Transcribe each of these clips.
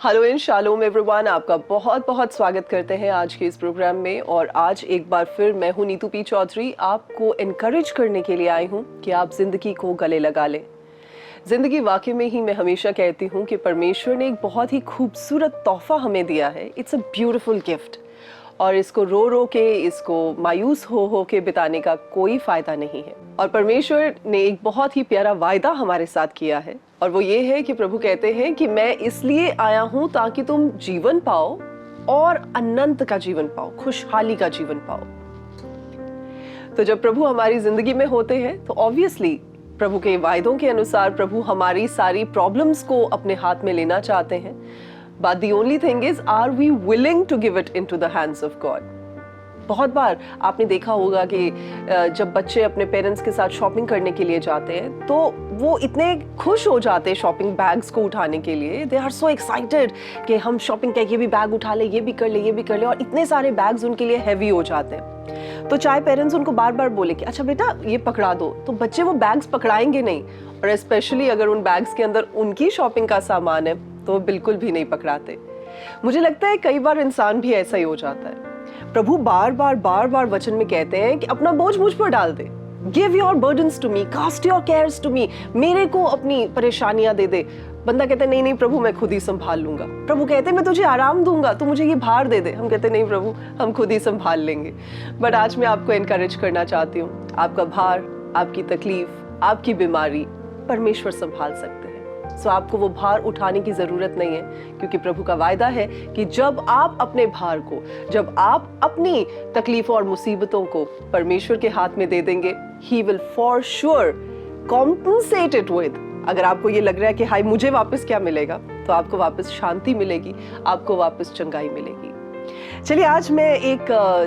Hello इन shalom everyone, आपका बहुत बहुत स्वागत करते हैं आज के इस प्रोग्राम में। और आज एक बार फिर मैं हूं नीतू पी चौधरी, आपको इनकरेज करने के लिए आई हूं कि आप जिंदगी को गले लगा लें। जिंदगी वाकई में ही मैं हमेशा कहती हूं कि परमेश्वर ने एक बहुत ही खूबसूरत तोहफा हमें दिया है। इट्स अ ब्यूटीफुल गिफ्ट, और इसको रो रो के, इसको मायूस हो के बिताने का कोई फायदा नहीं है। और परमेश्वर ने एक बहुत ही प्यारा वायदा हमारे साथ किया है, और वो ये है कि प्रभु कहते हैं कि मैं इसलिए आया हूं ताकि तुम जीवन पाओ और अनंत का जीवन पाओ, खुशहाली का जीवन पाओ। तो जब प्रभु हमारी जिंदगी में होते हैं तो ऑब्वियसली प्रभु के वायदों के अनुसार प्रभु हमारी सारी प्रॉब्लम्स को अपने हाथ में लेना चाहते हैं। But the only thing is, are we willing to give it into the hands of God? बहुत बार आपने देखा होगा कि जब बच्चे अपने पेरेंट्स के साथ शॉपिंग करने के लिए जाते हैं तो वो इतने खुश हो जाते हैं शॉपिंग बैग्स को उठाने के लिए। दे आर सो एक्साइटेड कि हम शॉपिंग करके भी बैग उठा ले, ये भी कर ले, ये भी कर ले, और इतने सारे बैग्स उनके लिए हैवी हो जाते हैं। तो चाहे पेरेंट्स उनको बार बार बोले कि अच्छा बेटा ये पकड़ा दो, तो बच्चे वो बैग्स पकड़ाएंगे नहीं। और स्पेशली अगर उन बैग्स के अंदर उनकी शॉपिंग का सामान है तो बिल्कुल भी नहीं पकड़ाते। मुझे लगता है कई बार इंसान भी ऐसा ही हो जाता है। प्रभु बार बार वचन में कहते हैं कि अपना बोझ मुझ पर डाल दे, give your burdens to me, cast your cares to me, मेरे को अपनी परेशानियां दे दे। बंदा कहता है नहीं नहीं प्रभु मैं खुद ही संभाल लूंगा। प्रभु कहते हैं मैं तुझे आराम दूंगा, तू मुझे ये भार दे दे। हम कहते हैं नहीं प्रभु हम खुद ही संभाल लेंगे। बट आज मैं आपको एनकरेज करना चाहती हूँ, आपका भार, आपकी तकलीफ, आपकी बीमारी परमेश्वर संभाल सकते हैं। सो आपको वो भार उठाने की जरूरत नहीं है, क्योंकि प्रभु का वायदा है कि जब आप अपने भार को, जब आप अपनी तकलीफों और मुसीबतों को परमेश्वर के हाथ में दे देंगे, he will for sure compensate it with. अगर आपको ये लग रहा है कि हाय मुझे वापस क्या मिलेगा, तो आपको वापस शांति मिलेगी, आपको वापस चंगाई मिलेगी। चलिए आज मैं एक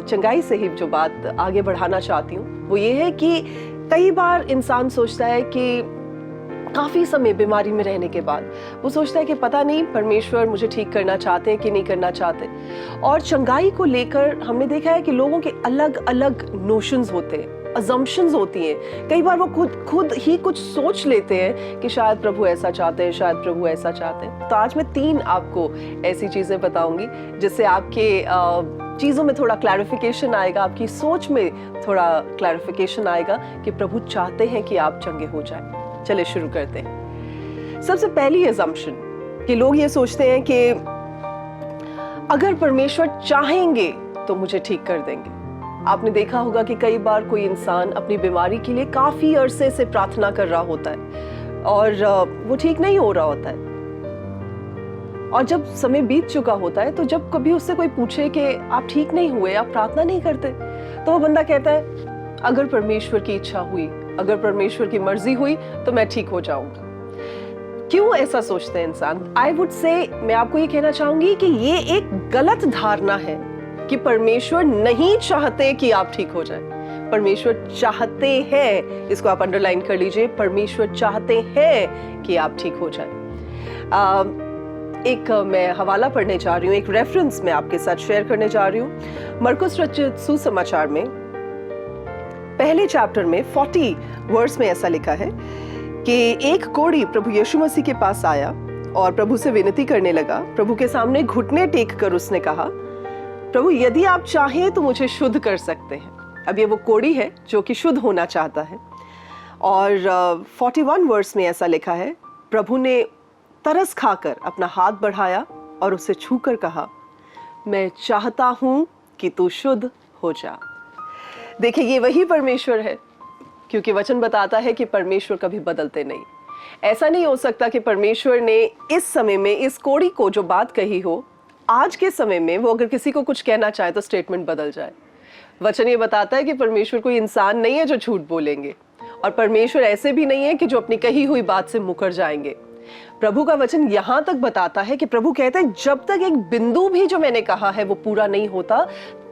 चंगाई से ही जो बात आगे बढ़ाना चाहती हूँ वो ये है कि कई बार इंसान सोचता है कि काफी समय बीमारी में रहने के बाद वो सोचता है कि पता नहीं परमेश्वर मुझे ठीक करना चाहते हैं कि नहीं करना चाहते। और चंगाई को लेकर हमने देखा है कि लोगों के अलग अलग नोशंस होते हैं, अजम्पशंस होती हैं। कई बार वो खुद ही कुछ सोच लेते हैं कि शायद प्रभु ऐसा चाहते हैं, शायद प्रभु ऐसा चाहते हैं। तो आज मैं 3 आपको ऐसी चीजें बताऊंगी जिससे आपके चीजों में थोड़ा क्लैरिफिकेशन आएगा, आपकी सोच में थोड़ा क्लैरिफिकेशन आएगा कि प्रभु चाहते हैं कि आप चंगे हो जाएं। चलिए शुरू करते हैं। सबसे पहली अजम्पशन कि लोग ये सोचते हैं कि अगर परमेश्वर चाहेंगे तो मुझे ठीक कर देंगे। आपने देखा होगा कि कई बार कोई इंसान अपनी बीमारी के लिए काफी अरसे से प्रार्थना कर रहा होता है और वो ठीक नहीं हो रहा होता है। और जब समय बीत चुका होता है तो जब कभी उससे कोई पूछे कि आप ठीक नहीं हुए, आप प्रार्थना नहीं करते, तो वो बंदा कहता है अगर परमेश्वर की इच्छा हुई, अगर परमेश्वर की मर्जी हुई तो मैं ठीक हो जाऊंगा। क्यों ऐसा सोचते हैं इंसान? आई वुड से, मैं आपको ये कहना चाहूंगी कि ये एक गलत धारणा है कि परमेश्वर नहीं चाहते कि आप ठीक हो जाए। परमेश्वर चाहते हैं, इसको आप अंडरलाइन कर लीजिए, परमेश्वर चाहते हैं कि आप ठीक हो जाए। एक मैं हवाला पढ़ने जा रही हूँ, एक रेफरेंस मैं आपके साथ शेयर करने जा रही हूँ। मरकुस रचित सुसमाचार में पहले चैप्टर में 40 वर्स में ऐसा लिखा है कि एक कोढ़ी प्रभु यीशु मसीह के पास आया और प्रभु से विनती करने लगा। प्रभु के सामने घुटने टेक कर उसने कहा, प्रभु यदि आप चाहें तो मुझे शुद्ध कर सकते हैं। अब ये वो कोढ़ी है जो कि शुद्ध होना चाहता है। और 41 वर्स में ऐसा लिखा है, प्रभु ने तरस खाकर अपना हाथ बढ़ाया और उसे छूकर कहा, मैं चाहता हूं कि तू शुद्ध हो जा। देखिए ये वही परमेश्वर है, क्योंकि वचन बताता है कि परमेश्वर कभी बदलते नहीं। ऐसा नहीं हो सकता कि परमेश्वर ने इस समय में इस कोढ़ी को जो बात कही हो, आज के समय में वो अगर किसी को कुछ कहना चाहे तो स्टेटमेंट बदल जाए। वचन ये बताता है कि परमेश्वर कोई इंसान नहीं है जो झूठ बोलेंगे, और परमेश्वर ऐसे भी नहीं है कि जो अपनी कही हुई बात से मुकर जाएंगे। प्रभु का वचन यहां तक बताता है कि प्रभु कहते हैं जब तक एक बिंदु भी जो मैंने कहा है वो पूरा नहीं होता,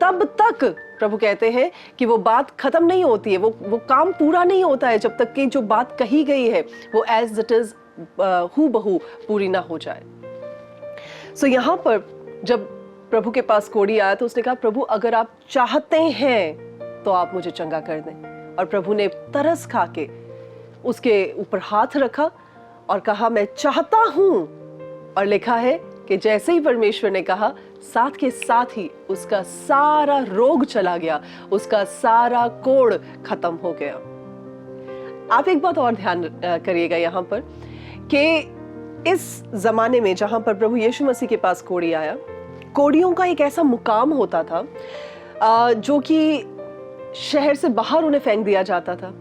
तब तक प्रभु कहते हैं कि वो बात खत्म नहीं होती है, वो काम पूरा नहीं होता है जब तक कि जो बात कही गई है वो एज इट इज हूबहू पूरी ना हो जाए। सो यहाँ पर जब प्रभु के पास कोढ़ी आया तो उसने कहा, प्रभु अगर आप चाहते हैं तो आप मुझे चंगा कर दें। और प्रभु ने तरस खा के उसके ऊपर हाथ रखा और कहा, मैं चाहता हूं, और लिखा है कि जैसे ही परमेश्वर ने कहा, साथ के साथ ही उसका सारा रोग चला गया, उसका सारा कोढ़ खत्म हो गया। आप एक बात और ध्यान करिएगा यहाँ पर कि इस जमाने में जहां पर प्रभु यीशु मसीह के पास कोढ़ी आया, कोढ़ियों का एक ऐसा मुकाम होता था जो कि शहर से बाहर उन्हें फेंक दिया जाता था।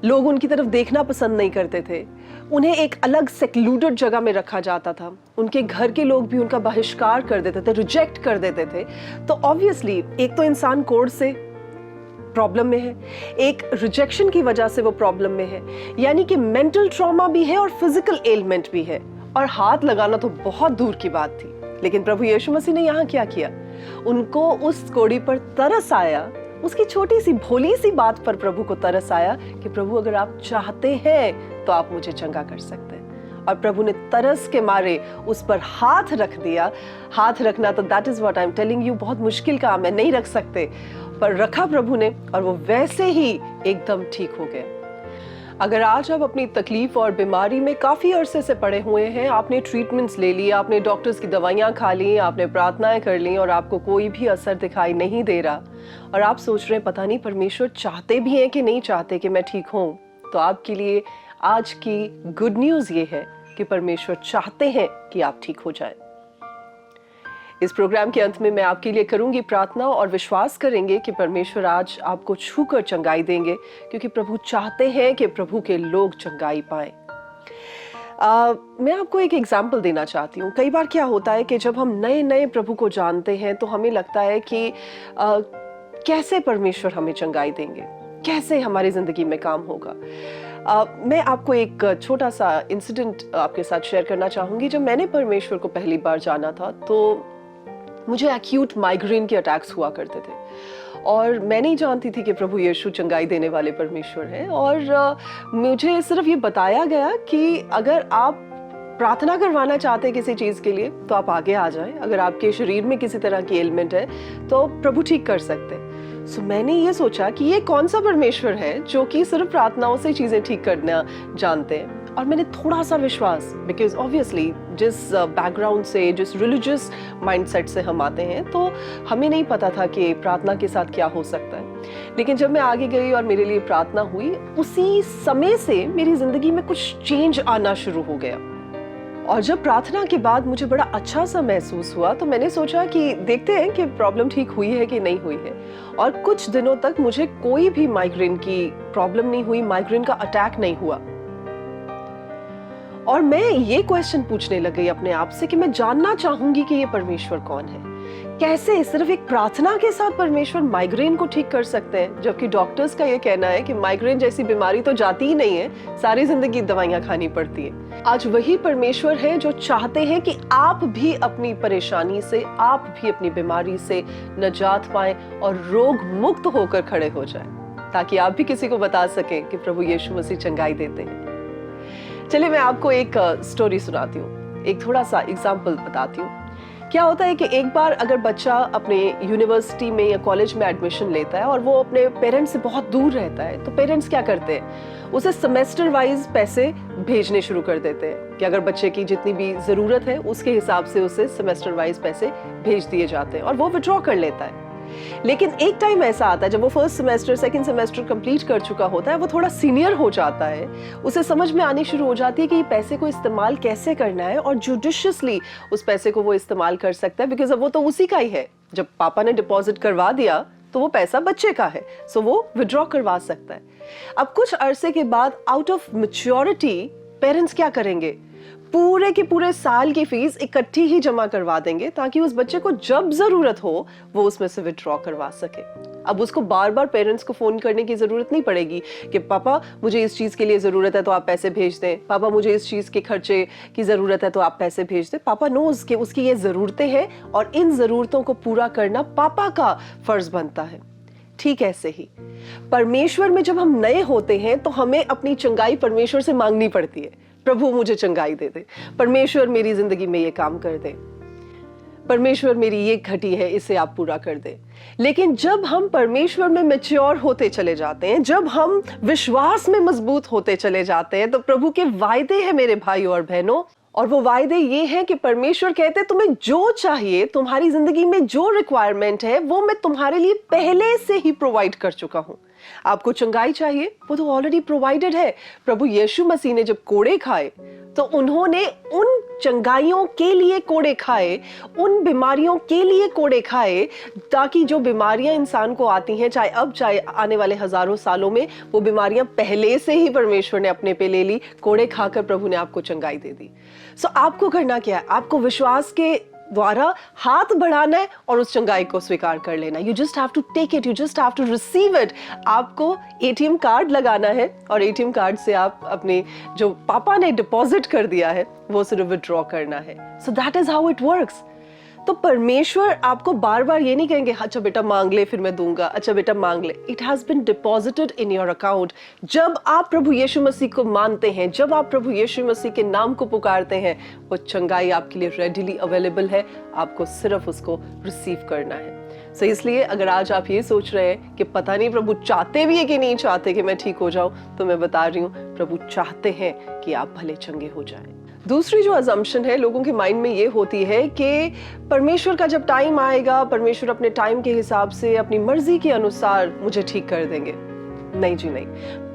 लोग उनकी तरफ देखना पसंद नहीं करते थे, उन्हें एक अलग सेक्लूडेड जगह में रखा जाता था। उनके घर के लोग भी उनका बहिष्कार कर देते थे, रिजेक्ट कर देते थे। तो ऑब्वियसली एक तो इंसान कोढ़ से प्रॉब्लम में है, एक रिजेक्शन की वजह से वो प्रॉब्लम में है, यानी कि मेंटल ट्रॉमा भी है और फिजिकल एलिमेंट भी है। और हाथ लगाना तो बहुत दूर की बात थी। लेकिन प्रभु यीशु मसीह ने यहाँ क्या किया? उनको उस कोढ़ी पर तरस आया, उसकी छोटी सी भोली सी बात पर प्रभु को तरस आया कि प्रभु अगर आप चाहते हैं तो आप मुझे चंगा कर सकते हैं। और प्रभु ने तरस के मारे उस पर हाथ रख दिया। हाथ रखना तो that is what I am telling you, बहुत मुश्किल काम है, नहीं रख सकते, पर रखा प्रभु ने और वो वैसे ही एकदम ठीक हो गया। अगर आज आप अपनी तकलीफ और बीमारी में काफी अरसे से पड़े हुए हैं, आपने ट्रीटमेंट्स ले ली, आपने डॉक्टर्स की दवाइयां खा ली, आपने प्रार्थनाएं कर ली और आपको कोई भी असर दिखाई नहीं दे रहा और आप सोच रहे हैं पता नहीं परमेश्वर चाहते भी हैं कि नहीं चाहते कि मैं ठीक हूं, तो आपके लिए आज की गुड न्यूज ये है कि परमेश्वर चाहते हैं कि आप ठीक हो जाएं। इस प्रोग्राम के अंत में मैं आपके लिए करूंगी प्रार्थना और विश्वास करेंगे कि परमेश्वर आज आपको छूकर चंगाई देंगे, क्योंकि प्रभु चाहते हैं कि प्रभु के लोग चंगाई पाएं। मैं आपको एक एग्जाम्पल देना चाहती हूँ। कई बार क्या होता है कि जब हम नए नए प्रभु को जानते हैं तो हमें लगता है कि कैसे परमेश्वर हमें चंगाई देंगे, कैसे हमारी जिंदगी में काम होगा। मैं आपको एक छोटा सा इंसिडेंट आपके साथ शेयर करना चाहूंगी। जब मैंने परमेश्वर को पहली बार जाना था तो मुझे एक्यूट माइग्रेन के अटैक्स हुआ करते थे और मैं नहीं जानती थी कि प्रभु यीशु चंगाई देने वाले परमेश्वर हैं। और मुझे सिर्फ ये बताया गया कि अगर आप प्रार्थना करवाना चाहते हैं किसी चीज के लिए तो आप आगे आ जाएं, अगर आपके शरीर में किसी तरह की एलिमेंट है तो प्रभु ठीक कर सकते हैं। सो मैंने ये सोचा कि ये कौन सा परमेश्वर है जो कि सिर्फ प्रार्थनाओं से चीजें ठीक करना जानते हैं। और मैंने थोड़ा सा विश्वास, बिकॉज ऑब्वियसली जिस बैकग्राउंड से, जिस रिलीजियस माइंडसेट से हम आते हैं, तो हमें नहीं पता था कि प्रार्थना के साथ क्या हो सकता है। लेकिन जब मैं आगे गई और मेरे लिए प्रार्थना हुई, उसी समय से मेरी जिंदगी में कुछ चेंज आना शुरू हो गया। और जब प्रार्थना के बाद मुझे बड़ा अच्छा सा महसूस हुआ तो मैंने सोचा कि देखते हैं कि प्रॉब्लम ठीक हुई है कि नहीं हुई है। और कुछ दिनों तक मुझे कोई भी माइग्रेन की प्रॉब्लम नहीं हुई, माइग्रेन का अटैक नहीं हुआ। और मैं ये क्वेश्चन पूछने लग गई अपने आप से कि मैं जानना चाहूंगी कि ये परमेश्वर कौन है, कैसे सिर्फ एक प्रार्थना के साथ परमेश्वर माइग्रेन को ठीक कर सकते हैं, जबकि डॉक्टर्स का ये कहना है कि माइग्रेन जैसी बीमारी तो जाती ही नहीं है, सारी जिंदगी दवाइयां खानी पड़ती है। आज वही परमेश्वर है जो चाहते हैं कि आप भी अपनी परेशानी से, आप भी अपनी बीमारी से निजात पाएं और रोग मुक्त होकर खड़े हो जाएं, ताकि आप भी किसी को बता सकें कि प्रभु यीशु मसीह चंगाई देते हैं। चलिए मैं आपको एक स्टोरी सुनाती हूँ, एक थोड़ा सा एग्जाम्पल बताती हूँ। क्या होता है कि एक बार अगर बच्चा अपने यूनिवर्सिटी में या कॉलेज में एडमिशन लेता है और वो अपने पेरेंट्स से बहुत दूर रहता है, तो पेरेंट्स क्या करते हैं, उसे सेमेस्टर वाइज पैसे भेजने शुरू कर देते हैं कि अगर बच्चे की जितनी भी ज़रूरत है उसके हिसाब से उसे सेमेस्टर वाइज पैसे भेज दिए जाते हैं और वो विड्रॉ कर लेता है। लेकिन एक टाइम ऐसा आता है जब वो first semester, second semester complete कर चुका होता है, वो थोड़ा सीनियर हो जाता है, उसे समझ में आनी शुरू हो जाती है कि ये पैसे को इस्तेमाल कैसे करना है और जुडिशियसली उस पैसे को वो इस्तेमाल कर सकता है, बिकॉज अब वो तो उसी का ही है। जब पापा ने डिपॉजिट करवा दिया तो वो पैसा बच्चे का है, सो वो विड्रॉ करवा सकता है। अब कुछ अरसे के बाद आउट ऑफ मैच्योरिटी पेरेंट्स क्या करेंगे, पूरे के पूरे साल की फीस इकट्ठी ही जमा करवा देंगे ताकि उस बच्चे को जब जरूरत हो वो उसमें से विड्रॉ करवा सके। अब उसको बार बार पेरेंट्स को फोन करने की जरूरत नहीं पड़ेगी कि पापा मुझे इस चीज के लिए जरूरत है तो आप पैसे भेज दें, पापा मुझे इस चीज के खर्चे की जरूरत है तो आप पैसे भेज दें। पापा नोज कि उसकी ये जरूरतें हैं और इन जरूरतों को पूरा करना पापा का फर्ज बनता है। ठीक ऐसे ही परमेश्वर में जब हम नए होते हैं तो हमें अपनी चंगाई परमेश्वर से मांगनी पड़ती है। प्रभु मुझे चंगाई दे दे, परमेश्वर मेरी जिंदगी में ये काम कर दे, परमेश्वर मेरी ये घटी है इसे आप पूरा कर दे। लेकिन जब हम परमेश्वर में मैच्योर होते चले जाते हैं, जब हम विश्वास में मजबूत होते चले जाते हैं, तो प्रभु के वायदे हैं मेरे भाई और बहनों, और वो वायदे ये हैं कि परमेश्वर कहते हैं तुम्हें जो चाहिए, तुम्हारी जिंदगी में जो रिक्वायरमेंट है वो मैं तुम्हारे लिए पहले से ही प्रोवाइड कर चुका हूं। आपको चंगाई चाहिए, वो तो ऑलरेडी प्रोवाइडेड है। प्रभु यीशु मसीह ने जब कोड़े खाए तो उन्होंने उन चंगाइयों के लिए कोड़े खाए, उन बीमारियों के लिए कोड़े खाए, ताकि जो बीमारियां इंसान को आती हैं, चाहे अब चाहे आने वाले हजारों सालों में, वो बीमारियां पहले से ही परमेश्वर ने अपने पे ले ली। कोड़े खाकर प्रभु ने आपको चंगाई दे दी। सो आपको करना क्या है? आपको विश्वास के द्वारा हाथ बढ़ाना है और उस चंगाई को स्वीकार कर लेना। You just have to take it, you just have to receive it. आपको एटीएम कार्ड लगाना है और एटीएम कार्ड से आप अपने जो पापा ने डिपॉजिट कर दिया है वो सिर्फ विड्रॉ करना है। So that is how it works. तो परमेश्वर आपको बार बार ये नहीं कहेंगे अच्छा बेटा मांग ले फिर मैं दूंगा, अच्छा बेटा मांग ले। It has been deposited in your account. जब आप प्रभु यीशु मसीह को मानते हैं, जब आप प्रभु यीशु मसीह के नाम को पुकारते हैं, वो चंगाई आपके लिए रेडिली अवेलेबल है। आपको सिर्फ उसको रिसीव करना है। सो इसलिए अगर आज आप ये सोच रहे हैं कि पता नहीं प्रभु चाहते भी है कि नहीं चाहते कि मैं ठीक हो जाऊं, तो मैं बता रही हूँ प्रभु चाहते हैं कि आप भले चंगे हो जाएं। दूसरी जो अजम्पशन है लोगों के माइंड में ये होती है कि परमेश्वर का जब टाइम आएगा, परमेश्वर अपने टाइम के हिसाब से अपनी मर्जी के अनुसार मुझे ठीक कर देंगे। नहीं जी नहीं।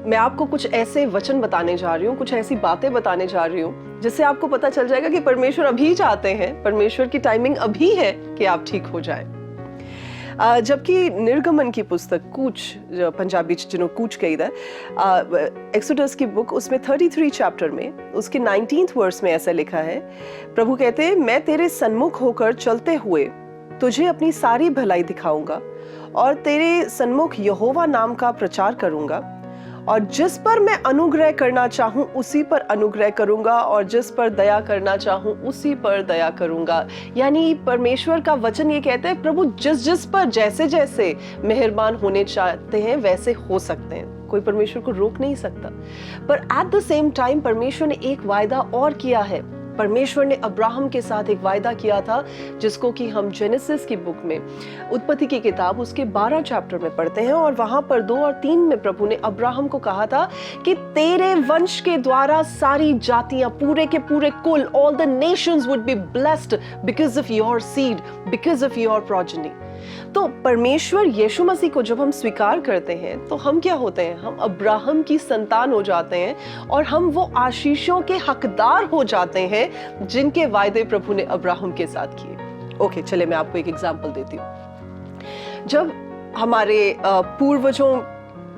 मैं आपको कुछ ऐसे वचन बताने जा रही हूँ, कुछ ऐसी बातें बताने जा रही हूँ जिससे आपको पता चल जाएगा कि परमेश्वर अभी चाहते हैं, परमेश्वर की टाइमिंग अभी है कि आप ठीक हो जाएं। जबकि निर्गमन की पुस्तक कूच, पंजाबी जिन्हों कूच कहीदा, एक्सोडस की बुक, उसमें 33 चैप्टर में उसके 19th वर्स में ऐसा लिखा है, प्रभु कहते हैं मैं तेरे सन्मुख होकर चलते हुए तुझे अपनी सारी भलाई दिखाऊंगा और तेरे सन्मुख यहोवा नाम का प्रचार करूंगा, और जिस पर मैं अनुग्रह करना चाहूं उसी पर अनुग्रह करूंगा और जिस पर दया करना चाहूं उसी पर दया करूंगा। यानी परमेश्वर का वचन ये कहते हैं प्रभु जिस पर जैसे जैसे मेहरबान होने चाहते हैं वैसे हो सकते हैं। कोई परमेश्वर को रोक नहीं सकता। पर एट द सेम टाइम परमेश्वर ने एक वायदा और किया है। परमेश्वर ने अब्राहम के साथ एक वायदा किया था जिसको कि हम जेनेसिस की बुक में, उत्पत्ति की किताब, उसके 12 चैप्टर में पढ़ते हैं, और वहां पर 2 और 3 में प्रभु ने अब्राहम को कहा था कि तेरे वंश के द्वारा सारी जातियां, पूरे के पूरे कुल, all the Nations would be blessed because of your seed, because of your progeny. तो परमेश्वर यीशु मसीह को जब हम स्वीकार करते हैं तो हम क्या होते हैं? हम अब्राहम की संतान हो जाते हैं और हम वो आशीषों के हकदार हो जाते हैं जिनके वायदे प्रभु ने अब्राहम के साथ किए। ओके, चले मैं आपको एक एग्जांपल देती हूँ। जब हमारे पूर्वजों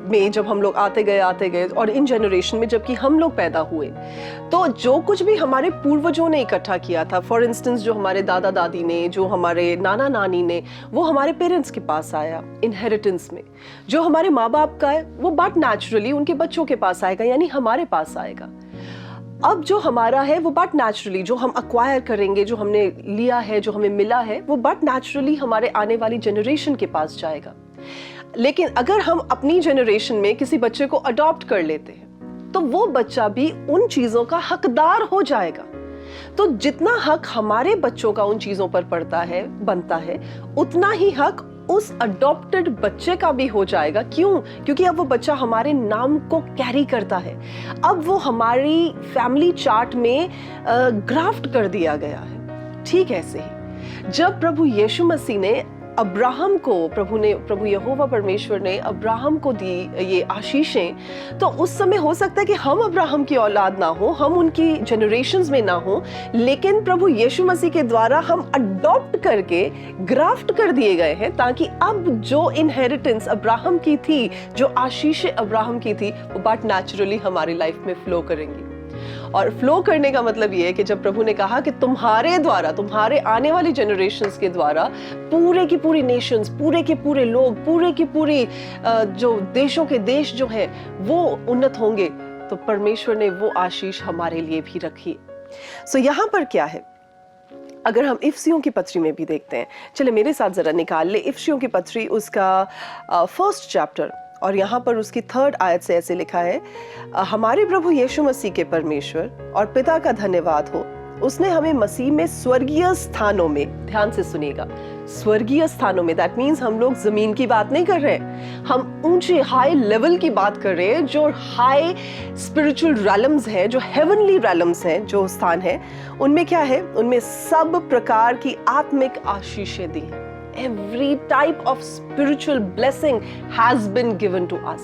में जब हम लोग आते गए और इन जनरेशन में जबकि हम लोग पैदा हुए, तो जो कुछ भी हमारे पूर्वजों ने इकट्ठा किया था, फॉर इंस्टेंस जो हमारे दादा दादी ने, जो हमारे नाना नानी ने, वो हमारे पेरेंट्स के पास आया इनहेरिटेंस में। जो हमारे माँ बाप का है वो बात नेचुरली उनके बच्चों के पास आएगा, यानी हमारे पास आएगा। अब जो हमारा है वो बात नेचुरली जो हम अक्वायर करेंगे, जो हमने लिया है, जो हमें मिला है, वो बात नेचुरली हमारे आने वाली जनरेशन के पास जाएगा। लेकिन अगर हम अपनी जनरेशन में किसी बच्चे को अडॉप्ट कर लेते हैं तो वो बच्चा भी उन चीजों का हकदार हो जाएगा। तो जितना हक हमारे बच्चों का उन चीजों पर पड़ता है, बनता है, उतना ही हक उस अडॉप्टेड बच्चे का भी हो जाएगा। क्यों? क्योंकि अब वो बच्चा हमारे नाम को कैरी करता है, अब वो हमारी फैमिली चार्ट में ग्राफ्ट कर दिया गया है। ठीक ऐसे ही जब प्रभु यीशु मसीह ने अब्राहम को, प्रभु यहोवा परमेश्वर ने अब्राहम को दी ये आशीषें, तो उस समय हो सकता है कि हम अब्राहम की औलाद ना हो, हम उनकी जनरेशंस में ना हो, लेकिन प्रभु यीशु मसीह के द्वारा हम अडॉप्ट करके ग्राफ्ट कर दिए गए हैं, ताकि अब जो इनहेरिटेंस अब्राहम की थी, जो आशीषें अब्राहम की थी, वो बात नेचुरली हमारी लाइफ में फ्लो करेंगी। और फ्लो करने का मतलब ये है कि जब प्रभु ने कहा कि तुम्हारे द्वारा, तुम्हारे आने वाली जनरेशंस के द्वारा पूरे की पूरी नेशंस, पूरे के पूरे लोग, पूरे की पूरी जो देशों के देश जो है वो उन्नत होंगे, तो परमेश्वर ने वो आशीष हमारे लिए भी रखी। सो यहाँ पर क्या है, अगर हम इफसियों की पत्री में भी देखते हैं, चले मेरे साथ जरा निकाल ले इफसियों की पत्री, उसका 1st चैप्टर, और यहाँ पर उसकी 3rd आयत से ऐसे लिखा है, हमारे प्रभु यीशु मसीह के परमेश्वर और पिता का धन्यवाद हो, उसने हमें मसीह में स्वर्गीय स्थानों में, ध्यान से सुनिएगा, स्वर्गीय स्थानों में। दैट मीन्स हम लोग जमीन की बात नहीं कर रहे हैं, हम ऊंचे हाई लेवल की बात कर रहे हैं, जो हाई स्पिरिचुअल रैलम्स है, जो हेवनली रैलम्स हैं, जो स्थान है, उनमें क्या है? उनमें सब प्रकार की आत्मिक आशीषें दी हैं। Every type of spiritual blessing has been given to us.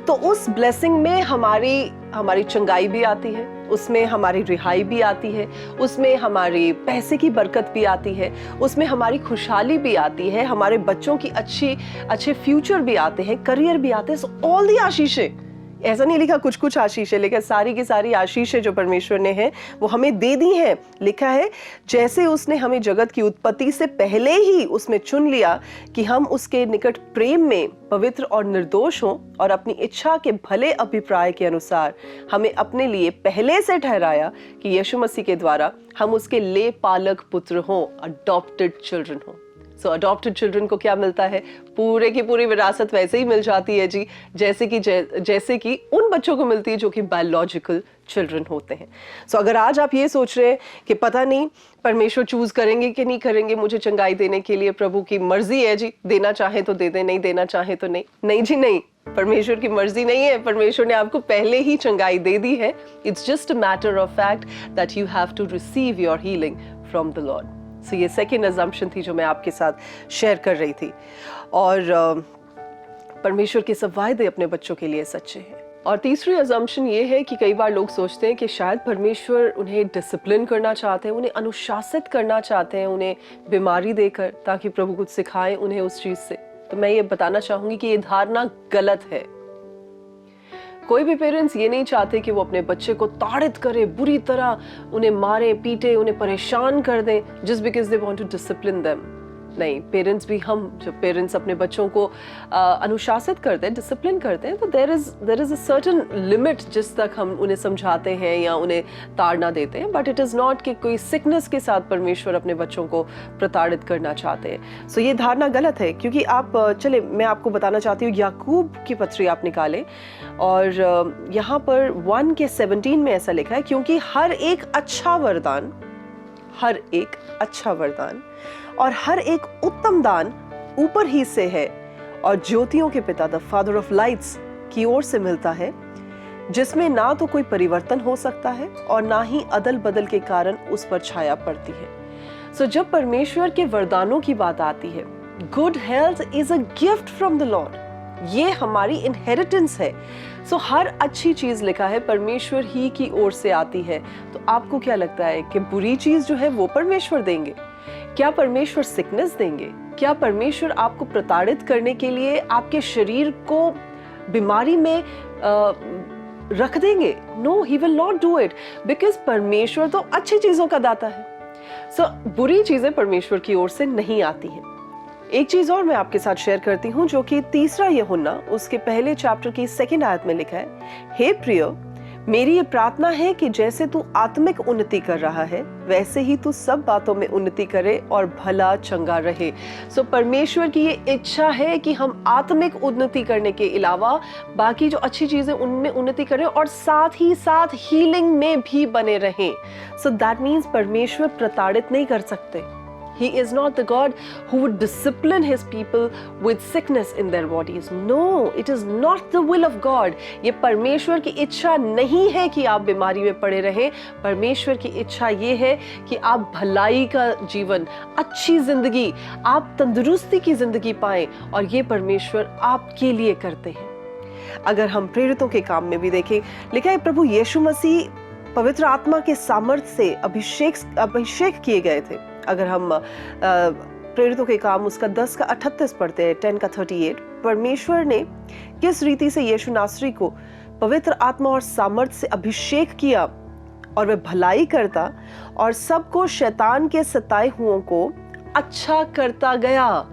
तो उस ब्लेसिंग में हमारी चंगाई भी आती है, उसमें हमारी रिहाई भी आती है, उसमें हमारी पैसे की बरकत भी आती है, उसमें हमारी खुशहाली भी आती है, हमारे बच्चों की अच्छे फ्यूचर भी आते हैं, करियर भी आते हैं। सो ऑल दी आशीषें, ऐसा नहीं लिखा कुछ कुछ आशीषें, लेकिन सारी की सारी आशीषें जो परमेश्वर ने हैं वो हमें दे दी हैं। लिखा है जैसे उसने हमें जगत की उत्पत्ति से पहले ही उसमें चुन लिया कि हम उसके निकट प्रेम में पवित्र और निर्दोष हों, और अपनी इच्छा के भले अभिप्राय के अनुसार हमें अपने लिए पहले से ठहराया कि यीशु मसीह के द्वारा हम उसके ले पालक पुत्र हों, अडॉप्टेड चिल्ड्रन हों। सो अडॉप्टेड चिल्ड्रन को क्या मिलता है? पूरे की पूरी विरासत वैसे ही मिल जाती है जी, जैसे कि उन बच्चों को मिलती है जो कि बायोलॉजिकल चिल्ड्रन होते हैं। सो अगर आज आप ये सोच रहे हैं कि पता नहीं परमेश्वर चूज करेंगे कि नहीं करेंगे मुझे चंगाई देने के लिए, प्रभु की मर्जी है जी, देना चाहे तो दे दे, नहीं देना चाहे तो नहीं। नहीं जी नहीं, परमेश्वर की मर्जी नहीं है, परमेश्वर ने आपको पहले ही चंगाई दे दी है। It's just a matter of fact that you have to receive your healing from the Lord. So ये सेकेंड अजम्पशन थी जो मैं आपके साथ शेयर कर रही थी। और परमेश्वर के सब वायदे अपने बच्चों के लिए सच्चे हैं। और तीसरी अजम्पशन ये है कि कई बार लोग सोचते हैं कि शायद परमेश्वर उन्हें डिसिप्लिन करना चाहते हैं, उन्हें अनुशासित करना चाहते हैं, उन्हें बीमारी देकर, ताकि प्रभु कुछ सिखाए उन्हें उस चीज से। तो मैं ये बताना चाहूंगी कि ये धारणा गलत है। कोई भी पेरेंट्स ये नहीं चाहते कि वो अपने बच्चे को ताड़ित करे, बुरी तरह उन्हें मारे पीटे, उन्हें परेशान कर दें, just because they want to discipline them. नहीं, पेरेंट्स भी, हम जब पेरेंट्स अपने बच्चों को अनुशासित करते हैं, डिसिप्लिन करते हैं, तो there is a certain limit जिस तक हम उन्हें समझाते हैं या उन्हें ताड़ना देते हैं। बट इट इज़ नॉट कि कोई सिकनेस के साथ परमेश्वर अपने बच्चों को प्रताड़ित करना चाहते हैं। सो ये धारणा गलत है, क्योंकि आप चले मैं आपको बताना चाहती हूँ, याकूब की पत्री आप निकालें, और यहाँ पर 1:17 में ऐसा लिखा है, क्योंकि हर एक अच्छा वरदान और हर एक उत्तम दान ऊपर ही से है और ज्योतियों के पिता द फादर ऑफ लाइट्स की ओर से मिलता है, जिसमें ना तो कोई परिवर्तन हो सकता है और ना ही अदल बदल के कारण उस पर छाया पड़ती है। सो जब परमेश्वर के वरदानों की बात आती है, good health is a gift from the Lord, ये हमारी इनहेरिटेंस है। सो हर अच्छी चीज, लिखा है, परमेश्वर ही की ओर से आती है। तो आपको क्या लगता है कि बुरी चीज जो है वो परमेश्वर देंगे? क्या परमेश्वर सिकनेस देंगे? क्या परमेश्वर आपको प्रताड़ित करने के लिए आपके शरीर को बीमारी में रख देंगे? No, he will not do it, because परमेश्वर तो अच्छी चीजों का दाता है। सो बुरी चीजें परमेश्वर की ओर से नहीं आती हैं। एक चीज और मैं आपके साथ शेयर करती हूँ, जो कि 3 यूहन्ना उसके पहले चैप्टर की 2 आयत में लिखा है, हे प्रियो, मेरी ये प्रार्थना है कि जैसे तू आत्मिक उन्नति कर रहा है, वैसे ही तू सब बातों में उन्नति करे और भला चंगा रहे। सो परमेश्वर की ये इच्छा है कि हम आत्मिक उन्नति करने के अलावा बाकी जो अच्छी चीजें उनमें उन्नति करें, और साथ ही साथ हीलिंग में भी बने रहें। सो दैट मीन्स परमेश्वर प्रताड़ित नहीं कर सकते। He is not the God who would discipline his people with sickness in their bodies. No, it is not the will of God. ये परमेश्वर की इच्छा नहीं है कि आप बीमारी में पड़े रहें। परमेश्वर की इच्छा ये है कि आप भलाई का जीवन, अच्छी जिंदगी, आप तंदुरुस्ती की जिंदगी पाएं, और ये परमेश्वर आपके लिए करते हैं। अगर हम प्रेरितों के काम में भी देखें, लिखा है प्रभु यीशु मसीह पवित्र आत्मा के सामर्थ्य से अभिषेक किए गए थे। अगर हम प्रेरितों के काम उसका 10:38 पढ़ते हैं, 10:38, परमेश्वर ने किस रीति से यीशु नासरी को पवित्र आत्मा और सामर्थ्य से अभिषेक किया, और वह भलाई करता और सबको शैतान के सताए हुओं को अच्छा करता गया।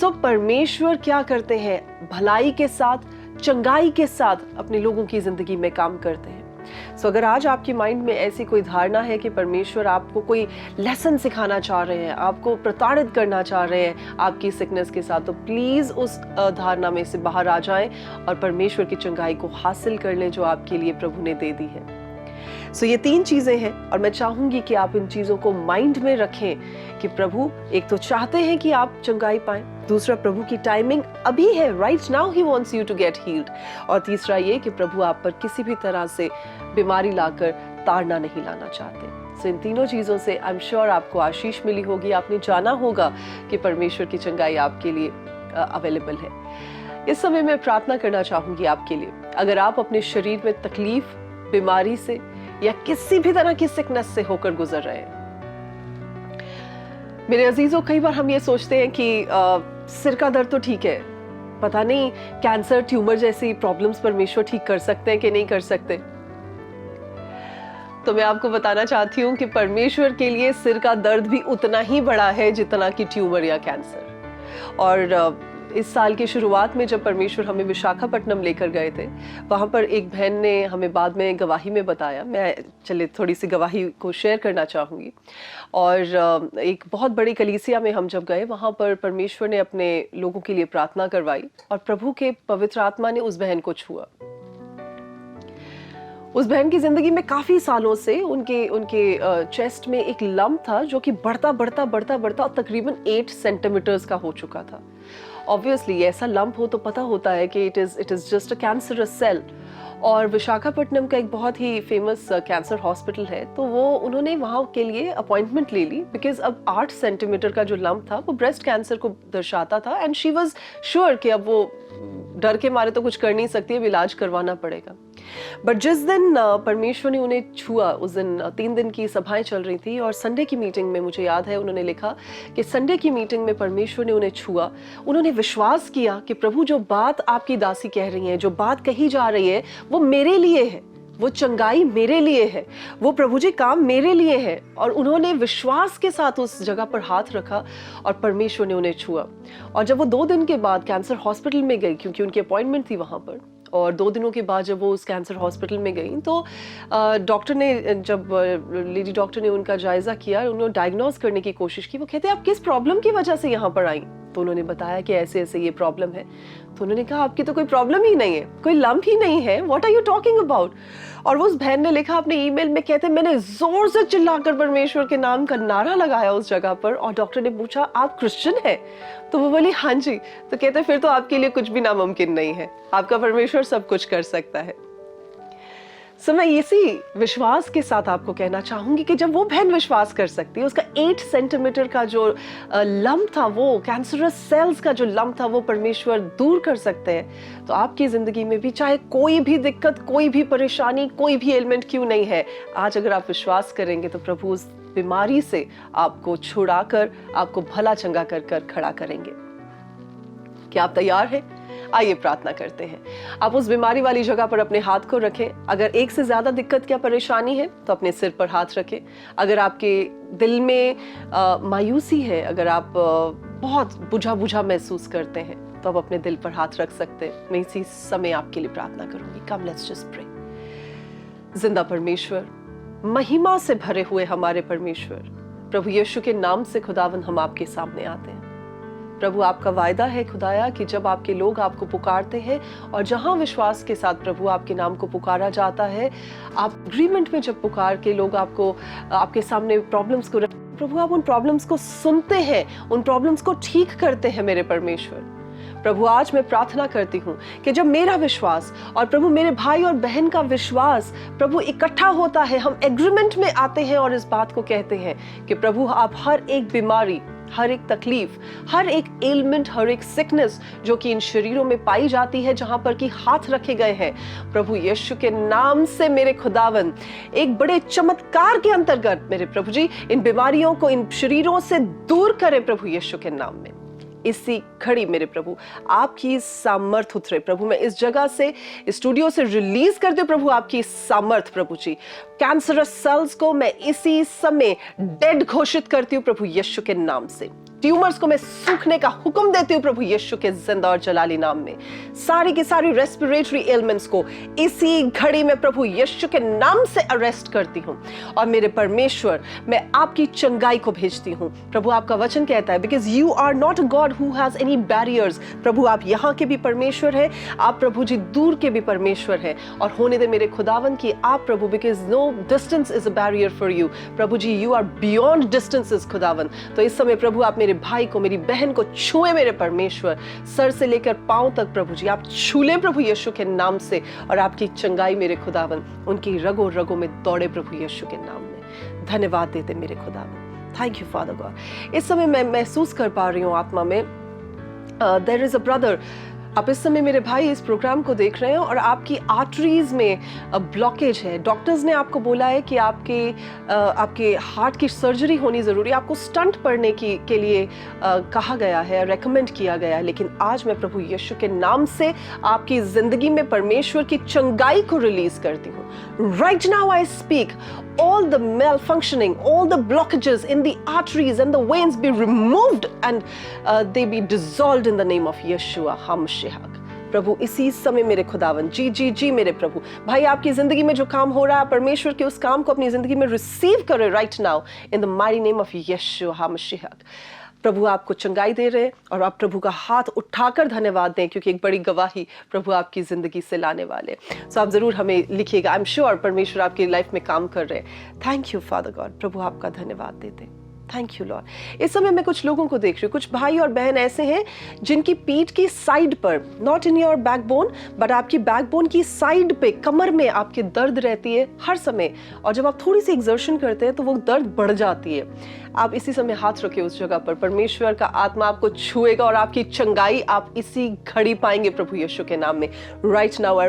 सो परमेश्वर क्या करते हैं? भलाई के साथ, चंगाई के साथ अपने लोगों की जिंदगी में काम करते हैं। सो अगर आज आपकी माइंड में ऐसी कोई धारणा है कि परमेश्वर आपको कोई लेसन सिखाना चाह रहे हैं, आपको प्रताड़ित करना चाह रहे हैं आपकी सिकनेस के साथ, तो प्लीज उस धारणा में से बाहर आ जाएं और परमेश्वर की चंगाई को हासिल कर लें जो आपके लिए प्रभु ने दे दी है। सो ये 3 चीजें हैं और मैं चाहूंगी कि आप इन चीजों को माइंड में रखें कि प्रभु एक तो चाहते हैं कि आप चंगाई पाएं, दूसरा प्रभु की टाइमिंग अभी है, right now he wants you to get healed, और तीसरा ये कि प्रभु आप पर किसी भी तरह से बीमारी लाकर ताड़ना नहीं लाना चाहते। सो इन तीनों चीजों से आई एम श्योर आपको आशीष मिली होगी, आपने जाना होगा कि परमेश्वर की चंगाई आपके लिए अवेलेबल है। इस समय मैं प्रार्थना करना चाहूंगी आपके लिए, अगर आप अपने शरीर में तकलीफ, बीमारी से या किसी भी तरह की सिकनेस से होकर गुजर रहे हैं। मेरे अजीजों, कई बार हम ये सोचते हैं कि सिर का दर्द तो ठीक है, पता नहीं कैंसर, ट्यूमर जैसी प्रॉब्लम्स परमेश्वर ठीक कर सकते हैं कि नहीं कर सकते। तो मैं आपको बताना चाहती हूँ कि परमेश्वर के लिए सिर का दर्द भी उतना ही बड़ा है जितना कि ट्यूमर या कैंसर। और इस साल की शुरुआत में जब परमेश्वर हमें विशाखापट्टनम लेकर गए थे, वहाँ पर एक बहन ने हमें बाद में गवाही में बताया, मैं चले थोड़ी सी गवाही को शेयर करना चाहूँगी। और एक बहुत बड़ी कलीसिया में हम जब गए, वहाँ पर परमेश्वर ने अपने लोगों के लिए प्रार्थना करवाई और प्रभु के पवित्र आत्मा ने उस बहन को छुआ। उस बहन की जिंदगी में काफी सालों से उनके चेस्ट में एक लम्प था जो कि बढ़ता तकरीबन 8 सेंटीमीटर्स का हो चुका था। ऑब्वियसली ऐसा लंप हो तो पता होता है कि it is just a cancerous cell. और विशाखापट्टनम का एक बहुत ही फेमस कैंसर हॉस्पिटल है, तो उन्होंने वहाँ के लिए अपॉइंटमेंट ले ली, बिकॉज अब 8 सेंटीमीटर का जो लंप था वो ब्रेस्ट कैंसर को दर्शाता था। एंड शी वाज श्योर कि अब वो डर के मारे तो कुछ कर नहीं सकती, अब इलाज करवाना पड़ेगा। बट जिस दिन परमेश्वर ने उन्हें छुआ, उस दिन 3 दिन की सभाएं चल रही थी और संडे की मीटिंग में मुझे याद है उन्होंने लिखा कि संडे की मीटिंग में परमेश्वर ने उन्हें छुआ। उन्होंने विश्वास किया कि प्रभु जो बात आपकी दासी कह रही है, जो बात कही जा रही है, वो मेरे लिए है, वो चंगाई मेरे लिए है, वो प्रभु जी काम मेरे लिए है। और उन्होंने विश्वास के साथ उस जगह पर हाथ रखा और परमेश्वर ने उन्हें छुआ। और जब वो 2 दिन के बाद कैंसर हॉस्पिटल में गई, क्योंकि उनकी अपॉइंटमेंट थी वहाँ पर, और 2 दिनों के बाद जब वो उस कैंसर हॉस्पिटल में गई तो डॉक्टर ने, जब लेडी डॉक्टर ने उनका जायजा किया, उन्होंने डायग्नोज करने की कोशिश की। वो कहते आप किस प्रॉब्लम की वजह से यहाँ पर आई? तो उन्होंने बताया कि ऐसे ऐसे ये प्रॉब्लम है। तो उन्होंने कहा आपकी तो कोई प्रॉब्लम ही नहीं है, कोई लंप ही नहीं है, what are you talking about? और वो उस बहन ने लिखा अपने ईमेल में, कहते मैंने जोर से चिल्लाकर परमेश्वर के नाम का नारा लगाया उस जगह पर, और डॉक्टर ने पूछा आप क्रिश्चियन है? तो वो बोली हाँ जी। तो कहते फिर तो आपके लिए कुछ भी नामुमकिन नहीं है, आपका परमेश्वर सब कुछ कर सकता है। सो मैं इसी विश्वास के साथ आपको कहना चाहूंगी कि जब वो बहन विश्वास कर सकती है, उसका 8 सेंटीमीटर का जो लम्प था, वो कैंसरस सेल्स का जो लम्प था, वो परमेश्वर दूर कर सकते हैं। तो आपकी जिंदगी में भी चाहे कोई भी दिक्कत, कोई भी परेशानी, कोई भी एलिमेंट क्यों नहीं है, आज अगर आप विश्वास करेंगे तो प्रभु उस बीमारी से आपको छुड़ाकर, आपको भला चंगा कर खड़ा करेंगे। क्या आप तैयार हैं? आइए प्रार्थना करते हैं। आप उस बीमारी वाली जगह पर अपने हाथ को रखें। अगर एक से ज्यादा दिक्कत या परेशानी है तो अपने सिर पर हाथ रखें। अगर आपके दिल में मायूसी है, अगर आप बहुत बुझा बुझा महसूस करते हैं, तो आप अपने दिल पर हाथ रख सकते हैं। मैं इसी समय आपके लिए प्रार्थना करूंगी। Come let's just pray. जिंदा परमेश्वर, महिमा से भरे हुए हमारे परमेश्वर, प्रभु यीशु के नाम से खुदावन हम आपके सामने आते हैं। प्रभु आपका वायदा है खुदाया कि जब आपके लोग आपको पुकारते हैं और जहां विश्वास के साथ प्रभु आपके नाम को पुकारा जाता है, आप एग्रीमेंट में जब पुकार के लोग आपको, आपके सामने प्रॉब्लम्स को, प्रभु आप उन प्रॉब्लम्स को सुनते हैं, उन प्रॉब्लम्स को ठीक करते हैं मेरे परमेश्वर। प्रभु आज मैं प्रार्थना करती हूँ कि जब मेरा विश्वास और प्रभु मेरे भाई और बहन का विश्वास प्रभु इकट्ठा होता है, हम एग्रीमेंट में आते हैं और इस बात को कहते हैं कि प्रभु आप हर एक बीमारी, हर एक तकलीफ, हर एक एलिमेंट, हर एक सिकनेस जो कि इन शरीरों में पाई जाती है, जहां पर कि हाथ रखे गए हैं, प्रभु यीशु के नाम से मेरे खुदावन एक बड़े चमत्कार के अंतर्गत मेरे प्रभु जी इन बीमारियों को इन शरीरों से दूर करें प्रभु यीशु के नाम में। इसी घड़ी मेरे प्रभु आपकी सामर्थ उतरे। प्रभु मैं इस जगह से, इस स्टूडियो से रिलीज करते प्रभु आपकी सामर्थ। प्रभु जी कैंसरस सेल्स को मैं इसी समय डेड घोषित करती हूँ प्रभु यीशु के नाम से। ट्यूमर्स को मैं सूखने का हुक्म देती हूँ प्रभु यीशु के जिंदा और जलाली नाम में। सारी की सारी रेस्पिरेटरी एलिमेंट्स को इसी घड़ी में प्रभु यीशु के नाम से अरेस्ट करती हूँ। और मेरे परमेश्वर, मैं आपकी चंगाई को भेजती हूँ। प्रभु आपका वचन कहता है, because you are not a God who has any barriers. प्रभु आप यहाँ के भी परमेश्वर है, आप प्रभु जी दूर के भी परमेश्वर है। और होने दे मेरे खुदावन की आप प्रभु, because no distance is a barrier for you. प्रभु जी यू आर बियॉन्ड डिस्टेंसेस खुदावन। तो इस समय प्रभु आप मेरे भाई को, मेरी बहन को छुए मेरे परमेश्वर, सर से लेकर पांव तक प्रभु जी आप छू ले प्रभु यीशु के नाम से। और आपकी चंगाई मेरे खुदावन उनकी रगों रगों में दौड़े प्रभु यीशु के नाम में। धन्यवाद देते मेरे खुदावन। Thank you Father God. इस समय मैं महसूस कर पा रही हूँ आत्मा में, देयर इज अ ब्रदर। आप इस समय मेरे भाई इस प्रोग्राम को देख रहे हैं और आपकी आर्टरीज में ब्लॉकेज है। डॉक्टर्स ने आपको बोला है कि आपके हार्ट की सर्जरी होनी ज़रूरी है, आपको स्टंट पड़ने के लिए कहा गया है, रेकमेंड किया गया है। लेकिन आज मैं प्रभु यीशु के नाम से आपकी ज़िंदगी में परमेश्वर की चंगाई को रिलीज करती हूँ। Right now I speak, all the malfunctioning, all the blockages in the arteries and the veins be removed and they be dissolved in the name of Yeshua HaMashiach। प्रभु इसी समय मेरे खुदावन, जी जी जी मेरे प्रभु, भाई आपकी जिंदगी में जो काम हो रहा है, परमेश्वर के उस काम को अपनी जिंदगी में रिसीव करें right now in the mighty name of Yeshu HaMashiach. प्रभु आपको चंगाई दे रहे हैं और आप प्रभु का हाथ उठाकर धन्यवाद दें, क्योंकि एक बड़ी गवाही प्रभु आपकी जिंदगी से लाने वाले। सो आप जरूर हमें लिखिएगा। आई एम श्योर परमेश्वर आपकी लाइफ में काम कर रहे हैं। Thank you Father God. प्रभु आपका धन्यवाद देते हैं। Thank you Lord. इस समय मैं कुछ लोगों को देख रही हूँ, कुछ भाई और बहन ऐसे हैं जिनकी पीठ की साइड पर, not in your backbone but आपकी बैकबोन की साइड पे, कमर में आपके दर्द रहती है हर समय। और जब आप थोड़ी सी एक्सर्शन करते हैं तो वो दर्द बढ़ जाती है। आप इसी समय हाथ रखिए उस जगह पर, परमेश्वर का आत्मा आपको छुएगा और आपकी चंगाई आप इसी घड़ी पाएंगे प्रभु यीशु के नाम में। Right now I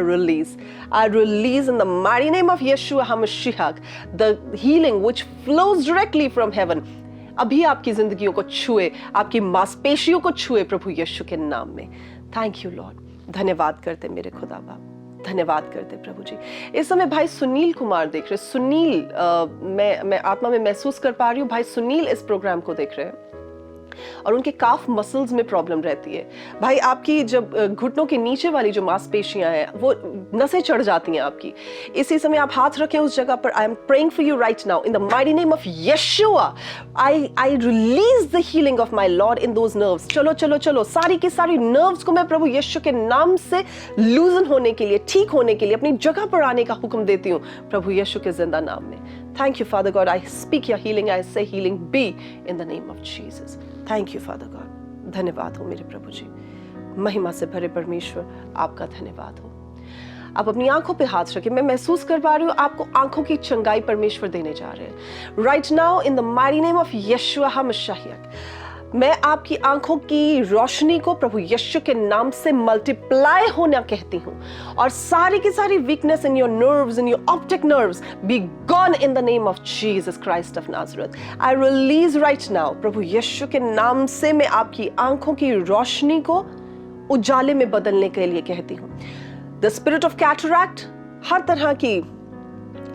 release in the mighty name of Yeshu HaMashiach the healing which flows directly from heaven. अभी आपकी जिंदगियों को छुए, आपकी मांसपेशियों को छुए प्रभु यीशु के नाम में। Thank you Lord. धन्यवाद करते मेरे खुदा बाप, धन्यवाद करते प्रभु जी। इस समय भाई सुनील कुमार देख रहे। सुनील, मैं आत्मा में महसूस कर पा रही हूँ भाई सुनील इस प्रोग्राम को देख रहे हैं और उनके काफ मसल्स में प्रॉब्लम रहती है। भाई आपकी जब घुटनों के नीचे वाली जो मांसपेशियां हैं वो नसें चढ़ जाती हैं आपकी। इसी समय आप हाथ रखें उस जगह पर। I am praying for you right now in the mighty name of यशुआ। I release the healing of my Lord in those nerves. चलो चलो चलो, सारी की सारी नर्व्स को मैं प्रभु यीशु के नाम से लूजन होने के लिए, ठीक होने के लिए अपनी जगह पर आने का हुक्म देती हूँ प्रभु यीशु के जिंदा नाम में। Thank you Father God. I speak your healing, I say healing be in the name of Jesus. Thank you Father God. धन्यवाद हो मेरे प्रभु जी। महिमा से भरे परमेश्वर आपका धन्यवाद हो। आप अपनी आंखों पे हाथ रखें। मैं महसूस कर पा रही हूँ आपको आंखों की चंगाई परमेश्वर देने जा रहे हैं। Right now in the mighty name of Yeshua HaMashiach, मैं आपकी आंखों की रोशनी को प्रभु यीशु के नाम से मल्टीप्लाई होना कहती हूँ। और सारी की सारी weakness in your nerves, in your optic nerves be gone in the name of Jesus Christ of Nazareth. I release right now प्रभु यीशु के नाम से मैं आपकी आंखों की रोशनी को उजाले में बदलने के लिए कहती हूँ। द स्पिरिट ऑफ कैटरैक्ट, हर तरह की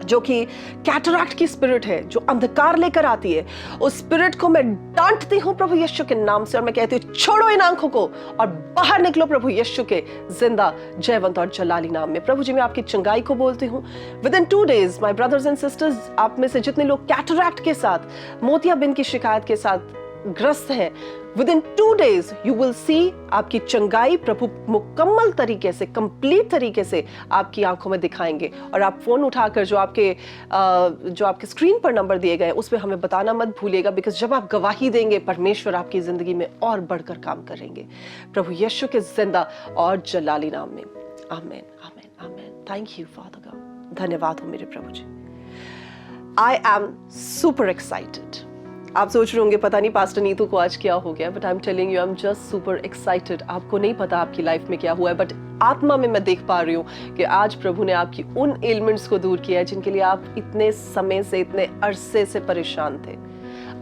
जो कि कैटरैक्ट की स्पिरिट है, जो अंधकार लेकर आती है, उस स्पिरिट को मैं डांटती हूँ प्रभु यीशु के नाम से। और मैं कहती हूँ छोड़ो इन आंखों को और बाहर निकलो प्रभु यीशु के जिंदा, जयवंत और जलाली नाम में। प्रभु जी मैं आपकी चंगाई को बोलती हूँ। With in 2 days my brothers and sisters, आप में से जितने लोग कैटरैक्ट के साथ, मोतियाबिंद की शिकायत के साथ ग्रस्त हैं, with in 2 days you will see आपकी चंगाई प्रभु मुकम्मल तरीके से, कंप्लीट तरीके से आपकी आंखों में दिखाएंगे। और आप फोन उठाकर जो आपके स्क्रीन पर नंबर दिए गए उस पर हमें बताना मत भूलिएगा, बिकॉज जब आप गवाही देंगे परमेश्वर आपकी जिंदगी में और बढ़कर काम करेंगे प्रभु यीशु के जिंदा और जलाली नाम में। आमीन आमीन आमीन। Thank you Father God. धन्यवाद हो मेरे प्रभु जी। I am super excited. आप सोच रहे होंगे पता नहीं पास्टर नीतू को आज क्या हो गया, but I am telling you I am just super excited. आपको नहीं पता आपकी लाइफ में क्या हुआ है, बट आत्मा में मैं देख पा रही हूँ कि आज प्रभु ने आपकी उन एलिमेंट्स को दूर किया है जिनके लिए आप इतने समय से, इतने अरसे से परेशान थे।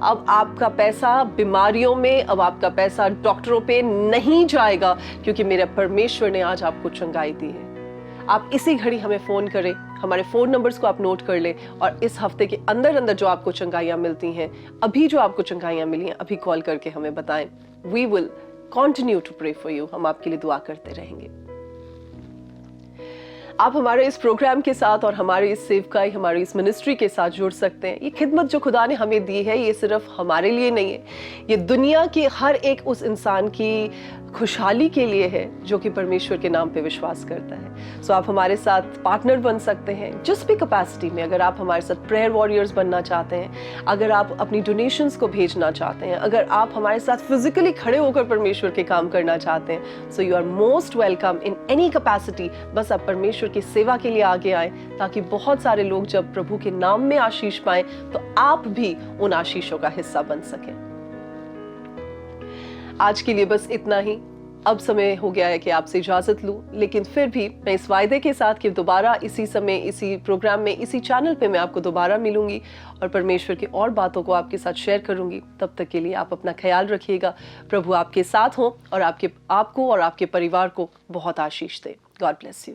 अब आपका पैसा बीमारियों में, अब आपका पैसा डॉक्टरों पे नहीं जाएगा, क्योंकि मेरे परमेश्वर ने आज आपको चंगाई दी है। आप इसी घड़ी हमें फ़ोन करें, हमारे फ़ोन नंबर्स को आप नोट कर लें और इस हफ्ते के अंदर अंदर जो आपको चंगाइयाँ मिलती हैं, अभी जो आपको चंगाइयाँ मिली हैं, अभी कॉल करके हमें बताएं। We will continue to pray for you, हम आपके लिए दुआ करते रहेंगे। आप हमारे इस प्रोग्राम के साथ और हमारी इस सेवकाई, हमारी इस मिनिस्ट्री के साथ जुड़ सकते हैं। ये खिदमत जो खुदा ने हमें दी है, ये सिर्फ हमारे लिए नहीं है, ये दुनिया के हर एक उस इंसान की खुशहाली के लिए है जो कि परमेश्वर के नाम पे विश्वास करता है। सो आप हमारे साथ पार्टनर बन सकते हैं जिस भी कैपेसिटी में। अगर आप हमारे साथ प्रेयर वॉरियर्स बनना चाहते हैं, अगर आप अपनी डोनेशंस को भेजना चाहते हैं, अगर आप हमारे साथ फिजिकली खड़े होकर परमेश्वर के काम करना चाहते हैं, so you are most welcome in any capacity. बस आप परमेश्वर की सेवा के लिए आगे आए ताकि बहुत सारे लोग जब प्रभु के नाम में आशीष पाएं तो आप भी उन आशीषों का हिस्सा बन सकें। आज के लिए बस इतना ही। अब समय हो गया है कि आपसे इजाजत लूं, लेकिन फिर भी मैं इस वायदे के साथ कि दोबारा इसी समय, इसी प्रोग्राम में, इसी चैनल पे मैं आपको दोबारा मिलूंगी और परमेश्वर की और बातों को आपके साथ शेयर करूंगी। तब तक के लिए आप अपना ख्याल रखिएगा। प्रभु आपके साथ हो और आपको और आपके परिवार को बहुत आशीष दे। God bless you.